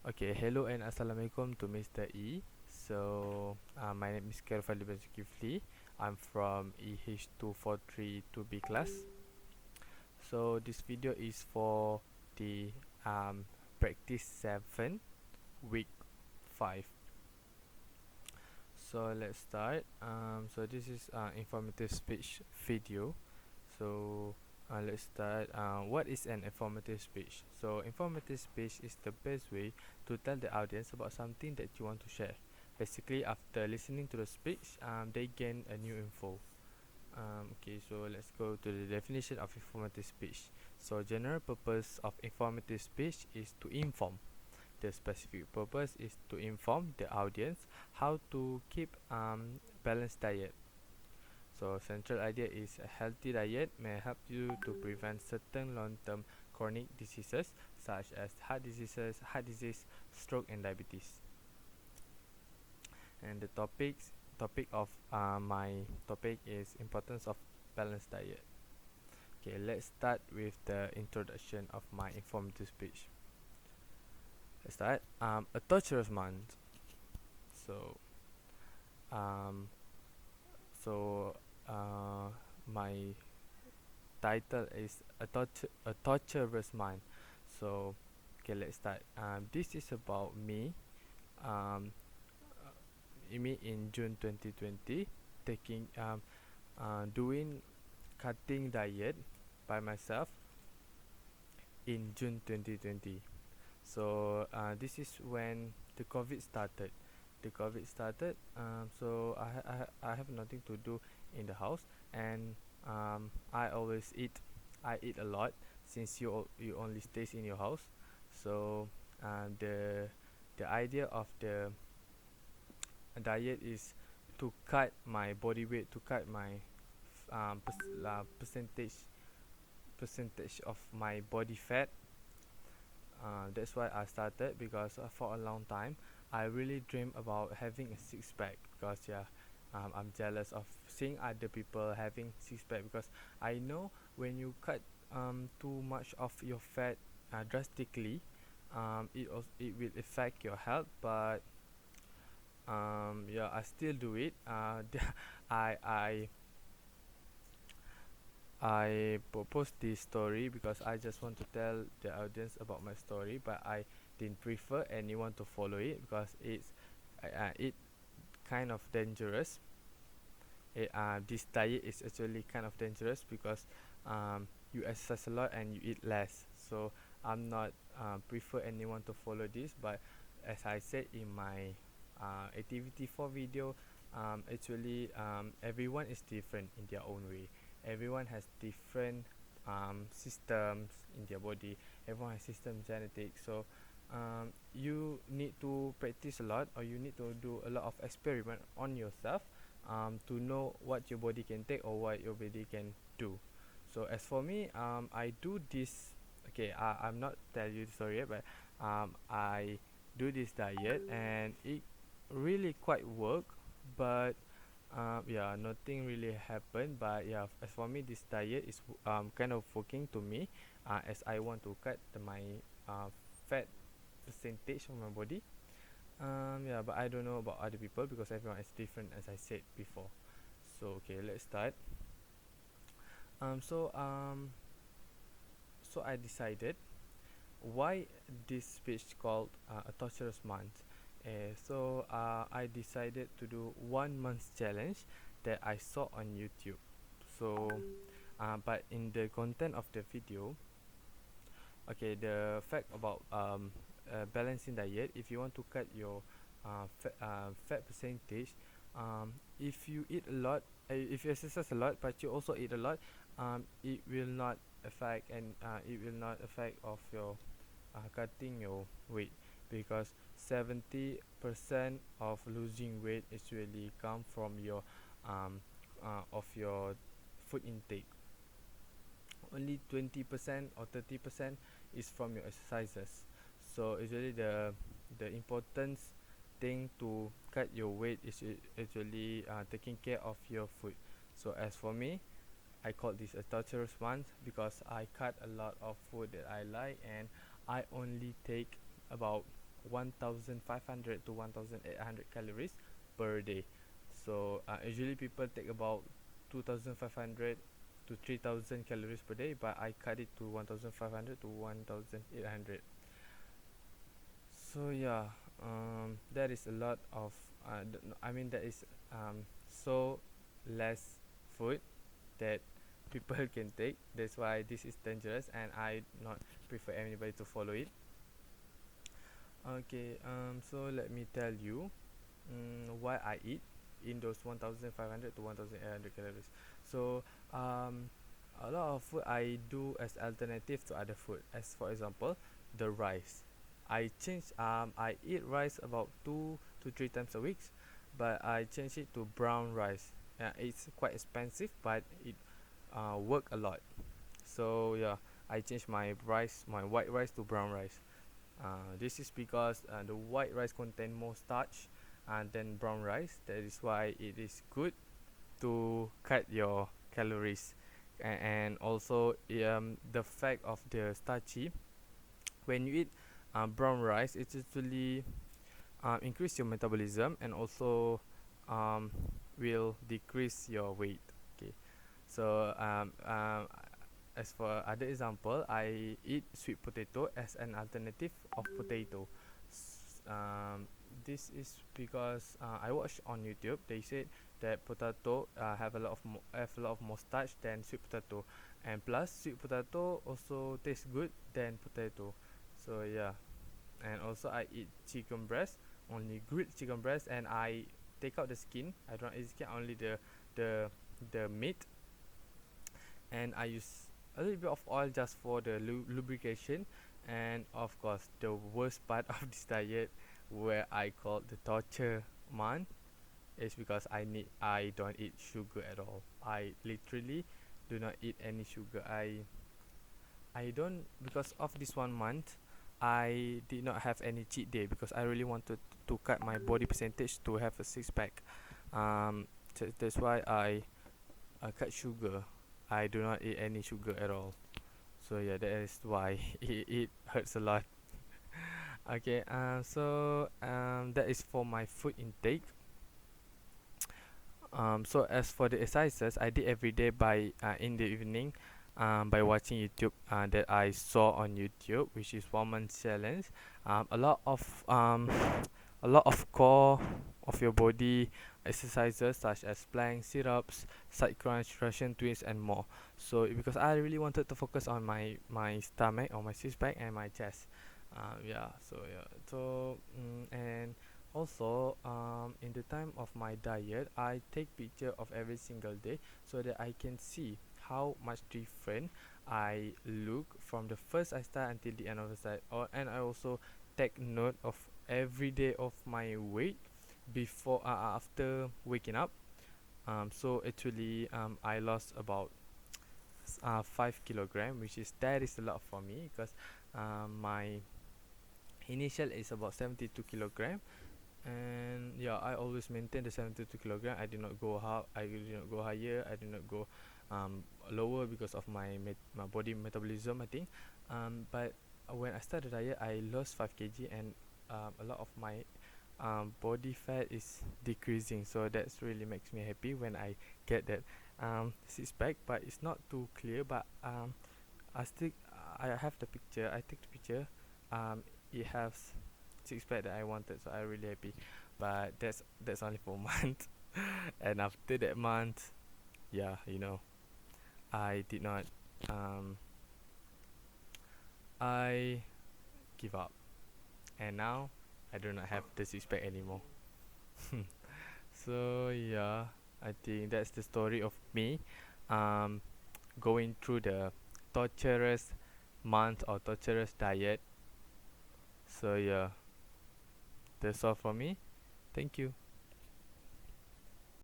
Okay, hello and assalamualaikum to Mr. E. My name is Khairul Fadhli. I'm from EH243 2B class. So, this video is for the practice 7, week 5. So, let's start. This is informative speech video. Let's start. What is an informative speech? So, informative speech is the best way to tell the audience about something that you want to share. Basically, after listening to the speech, they gain a new info. So let's go to the definition of informative speech. So, general purpose of informative speech is to inform. The specific purpose is to inform the audience how to keep balanced diet. So, central idea is a healthy diet may help you to prevent certain long-term chronic diseases such as heart disease, stroke, and diabetes. And the topic of my topic is importance of balanced diet. Okay, let's start with the introduction of my informative speech. Let's start. A torturous month. So, um, so my title is a torturous mind. So, okay, let's start. This is about me. Um, me in June 2020, taking doing cutting diet by myself in June 2020. So this is when the COVID started. The COVID started. I have nothing to do in the house, and I always eat. I eat a lot since you only stays in your house. So the idea of the diet is to cut my body weight, to cut my percentage of my body fat. That's why I started, because for a long time I really dream about having a six pack, because I'm jealous of seeing other people having six pack, because I know when you cut too much of your fat drastically, it will affect your health. But I still do it. I I I proposed this story because I just want to tell the audience about my story, but I didn't prefer anyone to follow it because it kind of dangerous. This diet is actually kind of dangerous because you exercise a lot and you eat less. So I'm not prefer anyone to follow this, but as I said in my activity for video, everyone is different in their own way. Everyone has different systems in their body. Everyone has system genetics. So you need to practice a lot, or you need to do a lot of experiment on yourself to know what your body can take or what your body can do. So as for me, I do this. Okay, I'm not tell you the story yet, but I do this diet and it really quite work. But nothing really happened. But yeah, as for me, this diet is kind of working to me, as I want to cut my fat percentage of my body. But I don't know about other people because everyone is different, as I said before. So okay, let's start. Um, so um, so I decided why this speech called a torturous month. I decided to do 1 month challenge that I saw on YouTube. So, but in the content of the video, okay, the fact about balancing diet. If you want to cut your fat percentage, if you eat a lot, if you exercise a lot, but you also eat a lot, it will not affect of your cutting your weight, because 70% of losing weight actually come from your of your food intake. Only 20% or 30% is from your exercises. So actually the importance thing to cut your weight is actually taking care of your food. So as for me, I call this a torturous month because I cut a lot of food that I like, and I only take about 1500 to 1800 calories per day. So usually people take about 2500 to 3000 calories per day, but I cut it to 1500 to 1800. So yeah, that is a lot of I mean that is so less food that people can take. That's why this is dangerous, and I not prefer anybody to follow it. Okay, so let me tell you what I eat in those 1500 to 1800 calories. So a lot of food I do as alternative to other food, as for example the rice. I eat rice about 2 to 3 times a week, but I change it to brown rice. It's quite expensive, but it work a lot. So yeah, I change my white rice to brown rice. This is because the white rice contain more starch than brown rice. That is why it is good to cut your calories. And also the fact of the starchy, when you eat brown rice, it actually increase your metabolism, and also um, will decrease your weight. Okay, so as for other example, I eat sweet potato as an alternative of potato. This is because I watched on YouTube. They said that potato have a lot of more starch than sweet potato, and plus sweet potato also tastes good than potato. So yeah, and also I eat chicken breast, only grilled chicken breast, and I take out the skin. I don't eat skin, only the the meat, and I use a little bit of oil just for the lubrication. And of course, the worst part of this diet, where I call the torture month, is because I don't eat sugar at all. I literally do not eat any sugar. I don't, because of this 1 month. I did not have any cheat day because I really wanted to cut my body percentage to have a six pack. That's why I cut sugar. I do not eat any sugar at all. So yeah, that is why it hurts a lot. Okay, that is for my food intake. So as for the exercises, I did every day by in the evening, by watching YouTube that I saw on YouTube, which is 1 month challenge. A lot of a lot of core of your body exercises such as plank, sit-ups, side crunch, Russian twists, and more. So because I really wanted to focus on my stomach, or my six pack, and my chest. Yeah. And also in the time of my diet, I take picture of every single day so that I can see how much different I look from the first I start until the end of the start. And I also take note of every day of my weight before after waking up. So actually I lost about 5 kilogram, which is that is a lot for me, because my initial is about 72 kilogram, and yeah, I always maintain the 72 kilogram. I did not go I did not go higher. I did not go lower because of my body metabolism, I think. But when I started diet, I lost 5 kg, and a lot of my body fat is decreasing. So that's really makes me happy when I get that six pack. But it's not too clear. But I have the picture. I take the picture. It has six pack that I wanted, so I really happy. But that's only for a month, and after that month, yeah, I did not. I give up, and now I do not have the six pack anymore. So yeah, I think that's the story of me, um, going through the torturous month or torturous diet. So yeah, that's all for me. Thank you.